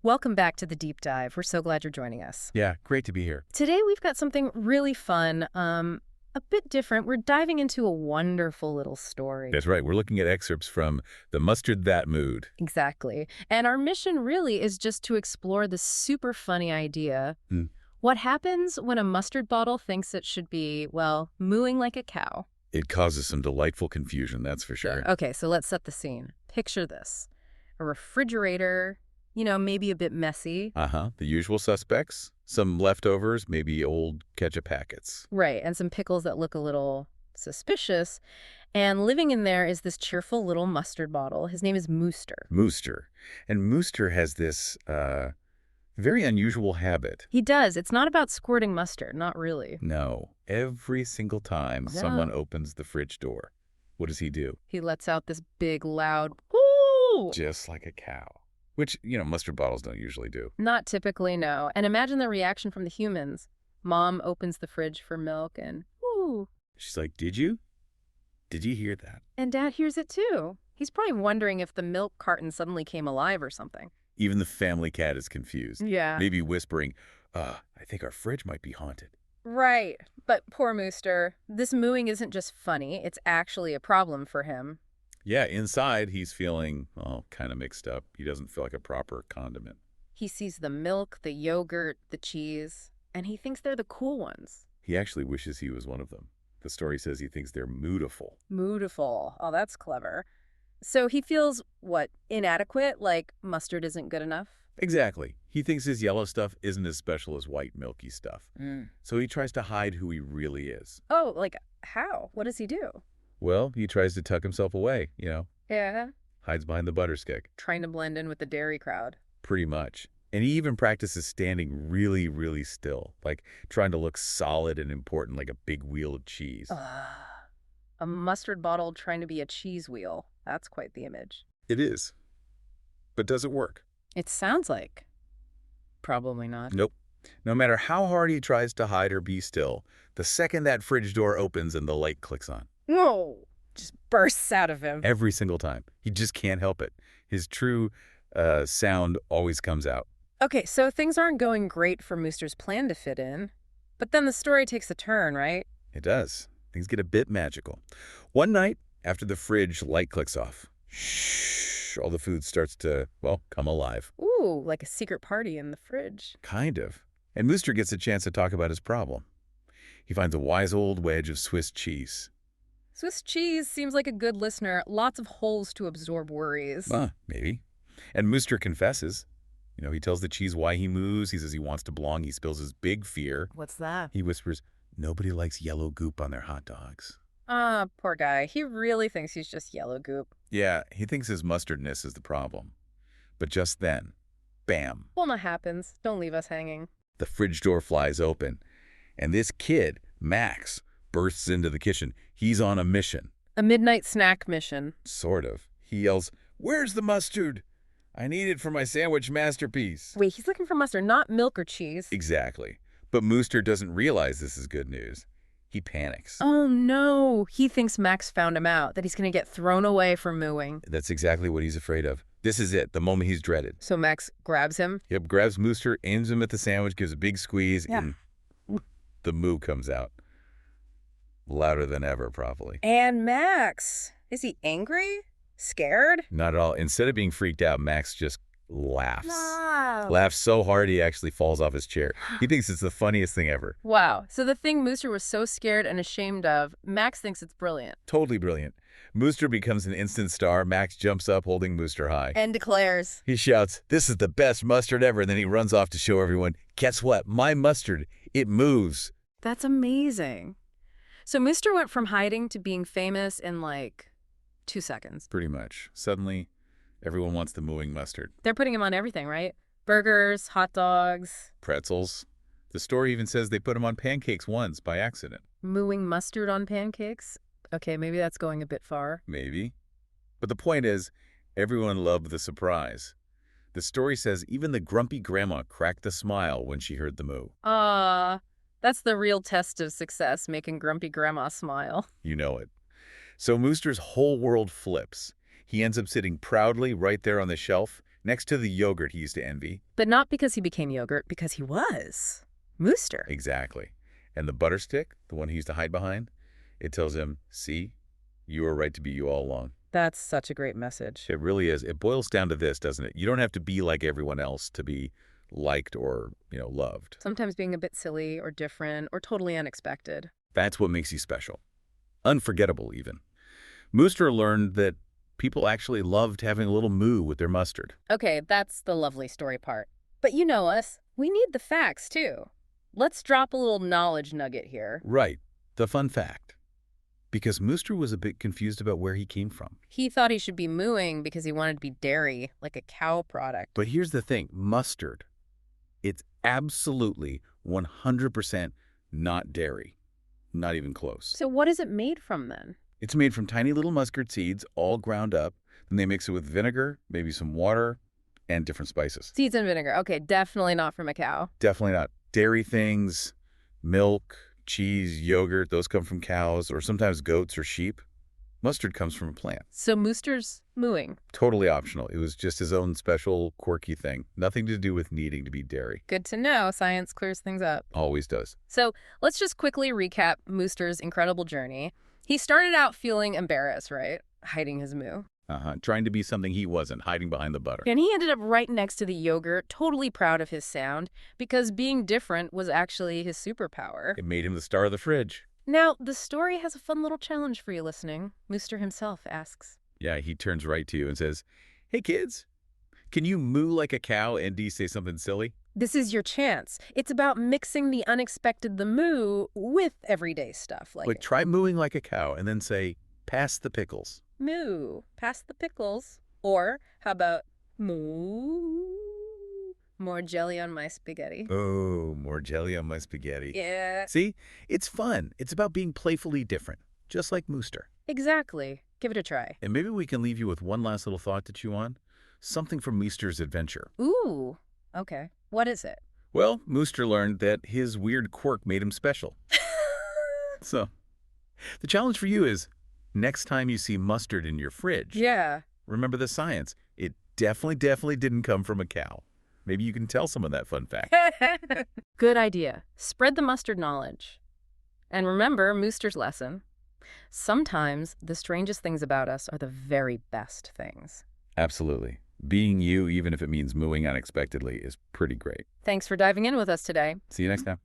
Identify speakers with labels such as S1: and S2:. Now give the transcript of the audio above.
S1: Welcome back to the deep dive. We're so glad you're joining us.
S2: Yeah, great to be here.
S1: Today we've got something really fun, a bit different. We're diving into a wonderful little story.
S2: That's right. We're looking at excerpts from the Mustard That Mooed.
S1: Exactly. And our mission really is just to explore this super funny idea.
S2: Hmm.
S1: What happens when a mustard bottle thinks it should be, well, mooing like a cow?
S2: It causes some delightful confusion, that's for sure.
S1: Okay, so let's set the scene. Picture this. A refrigerator, maybe a bit messy.
S2: The usual suspects. Some leftovers, maybe old ketchup packets.
S1: Right, and some pickles that look a little suspicious. And living in there is this cheerful little mustard bottle. His name is Mooster.
S2: Mooster. And Mooster has this very unusual habit.
S1: He does. It's not about squirting mustard, not really.
S2: No. Every single time someone opens the fridge door, what does he do?
S1: He lets out this big, loud, whoo!
S2: Just like a cow. Which, mustard bottles don't usually do.
S1: Not typically, no. And imagine the reaction from the humans. Mom opens the fridge for milk and, whoo!
S2: She's like, did you? Did you hear that?
S1: And Dad hears it too. He's probably wondering if the milk carton suddenly came alive or something.
S2: Even the family cat is confused.
S1: Yeah.
S2: Maybe whispering, I think our fridge might be haunted.
S1: Right. But poor Mooster, this mooing isn't just funny. It's actually a problem for him.
S2: Yeah, inside he's feeling, kind of mixed up. He doesn't feel like a proper condiment.
S1: He sees the milk, the yogurt, the cheese, and he thinks they're the cool ones.
S2: He actually wishes he was one of them. The story says he thinks they're mootiful.
S1: Mootiful. Oh, that's clever. So he feels, inadequate, like mustard isn't good enough?
S2: Exactly. He thinks his yellow stuff isn't as special as white milky stuff. So he tries to hide who he really is.
S1: Oh, like how? What does he do?
S2: Well, he tries to tuck himself away,
S1: Yeah.
S2: Hides behind the butter stick.
S1: Trying to blend in with the dairy crowd.
S2: Pretty much. And he even practices standing really, really still, like trying to look solid and important like a big wheel of cheese.
S1: A mustard bottle trying to be a cheese wheel. That's quite the image.
S2: It is. But does it work?
S1: It sounds like. Probably not.
S2: Nope. No matter how hard he tries to hide or be still, the second that fridge door opens and the light clicks on.
S1: Whoa! Just bursts out of him.
S2: Every single time. He just can't help it. His true sound always comes out.
S1: Okay, so things aren't going great for Mooster's plan to fit in. But then the story takes a turn, right?
S2: It does. Things get a bit magical. One night, after the fridge light clicks off, shh, all the food starts to, come alive.
S1: Ooh, like a secret party in the fridge.
S2: Kind of. And Mooster gets a chance to talk about his problem. He finds a wise old wedge of Swiss cheese.
S1: Swiss cheese seems like a good listener. Lots of holes to absorb worries.
S2: Maybe. And Mooster confesses. He tells the cheese why he moves. He says he wants to belong. He spills his big fear.
S1: What's that?
S2: He whispers, nobody likes yellow goop on their hot dogs.
S1: Poor guy. He really thinks he's just yellow goop.
S2: Yeah, he thinks his mustardness is the problem. But just then, bam.
S1: Well, that happens. Don't leave us hanging.
S2: The fridge door flies open. And this kid, Max, bursts into the kitchen. He's on a mission.
S1: A midnight snack mission.
S2: Sort of. He yells, "Where's the mustard? I need it for my sandwich masterpiece."
S1: Wait, he's looking for mustard, not milk or cheese.
S2: Exactly. But Mooster doesn't realize this is good news. He panics.
S1: Oh, no. He thinks Max found him out, that he's going to get thrown away for mooing.
S2: That's exactly what he's afraid of. This is it, the moment he's dreaded.
S1: So Max grabs him?
S2: Yep, grabs Mooster, aims him at the sandwich, gives a big squeeze, and the moo comes out. Louder than ever, probably.
S1: And Max, is he angry? Scared?
S2: Not at all. Instead of being freaked out, Max just laughs.
S1: No.
S2: Laughs so hard he actually falls off his chair. He thinks it's the funniest thing ever.
S1: Wow. So the thing Mooster was so scared and ashamed of, Max thinks it's brilliant.
S2: Totally brilliant. Mooster becomes an instant star. Max jumps up holding Mooster high.
S1: And declares.
S2: He shouts, "This is the best mustard ever." And then he runs off to show everyone, guess what? My mustard, it moves.
S1: That's amazing. So Mooster went from hiding to being famous in 2 seconds.
S2: Pretty much. Suddenly, everyone wants the mooing mustard.
S1: They're putting him on everything, right? Burgers, hot dogs.
S2: Pretzels. The story even says they put him on pancakes once by accident.
S1: Mooing mustard on pancakes? Okay, maybe that's going a bit far.
S2: Maybe. But the point is, everyone loved the surprise. The story says even the grumpy grandma cracked a smile when she heard the moo.
S1: That's the real test of success, making grumpy grandma smile.
S2: You know it. So Mooster's whole world flips. He ends up sitting proudly right there on the shelf next to the yogurt he used to envy.
S1: But not because he became yogurt, because he was Mooster.
S2: Exactly. And the butter stick, the one he used to hide behind, it tells him, see, you were right to be you all along.
S1: That's such a great message.
S2: It really is. It boils down to this, doesn't it? You don't have to be like everyone else to be liked or, loved.
S1: Sometimes being a bit silly or different or totally unexpected.
S2: That's what makes you special. Unforgettable, even. Mooster learned that people actually loved having a little moo with their mustard.
S1: Okay, that's the lovely story part. But you know us. We need the facts, too. Let's drop a little knowledge nugget here.
S2: Right. The fun fact. Because Mooster was a bit confused about where he came from.
S1: He thought he should be mooing because he wanted to be dairy, like a cow product.
S2: But here's the thing. Mustard. It's absolutely 100% not dairy. Not even close.
S1: So what is it made from, then?
S2: It's made from tiny little mustard seeds, all ground up. Then they mix it with vinegar, maybe some water, and different spices.
S1: Seeds and vinegar. Okay, definitely not from a cow.
S2: Definitely not. Dairy things, milk, cheese, yogurt, those come from cows or sometimes goats or sheep. Mustard comes from a plant.
S1: So Mooster's mooing.
S2: Totally optional. It was just his own special, quirky thing. Nothing to do with needing to be dairy.
S1: Good to know. Science clears things up.
S2: Always does.
S1: So let's just quickly recap Mooster's incredible journey. He started out feeling embarrassed, right? Hiding his moo.
S2: Trying to be something he wasn't, hiding behind the butter.
S1: And he ended up right next to the yogurt, totally proud of his sound, because being different was actually his superpower.
S2: It made him the star of the fridge.
S1: Now, the story has a fun little challenge for you listening. Mooster himself asks.
S2: Yeah, he turns right to you and says, hey, kids, can you moo like a cow and say something silly?
S1: This is your chance. It's about mixing the unexpected, the moo, with everyday stuff.
S2: Like try mooing like a cow and then say, pass the pickles.
S1: Moo, pass the pickles. Or how about moo, more jelly on my spaghetti?
S2: Oh, more jelly on my spaghetti.
S1: Yeah.
S2: See, it's fun. It's about being playfully different, just like Mooster.
S1: Exactly. Give it a try.
S2: And maybe we can leave you with one last little thought to chew on. Something from Mooster's adventure.
S1: Ooh, okay. What is it?
S2: Well, Mooster learned that his weird quirk made him special. So, the challenge for you is, next time you see mustard in your fridge,
S1: Yeah.
S2: remember the science. It definitely didn't come from a cow. Maybe you can tell someone that fun fact.
S1: Good idea. Spread the mustard knowledge. And remember Mooster's lesson. Sometimes the strangest things about us are the very best things.
S2: Absolutely. Being you, even if it means mooing unexpectedly, is pretty great.
S1: Thanks for diving in with us today.
S2: See you next time.